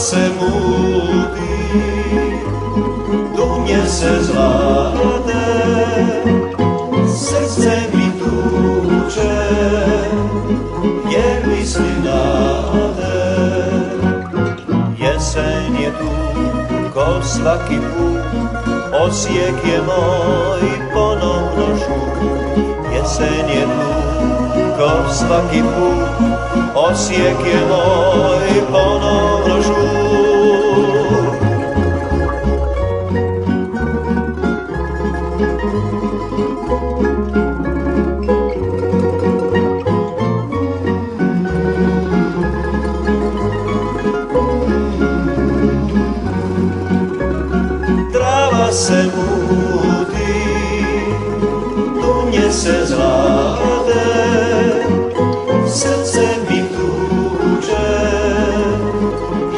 se mudi, dunje se zlate, srce mi tuče, jer misli nade. Jesen je tu, ko svaki put, Osijek je moj ponovno žut. Jesen je tu, ko svaki put, Osijek je moj ponovno žut. Trava se mudi, dunje se zlate, srce mi tuče,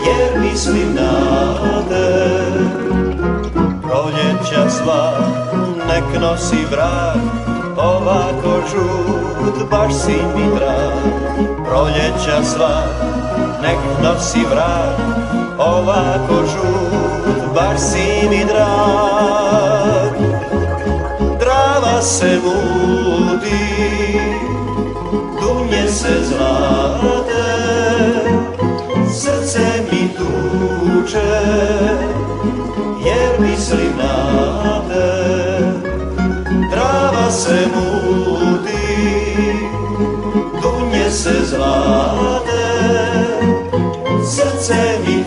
jer mislim nade. Proljeća sva nek nosi vrag, ovako žut baš si mi drag. Proljeća sva nek nosi vrag, ovako žut baš si mi drag. Trava se mudi, dunje se zlate, srce mi tuče, jer mislim nade. Trava se mudi, dunje se zlate, srce mi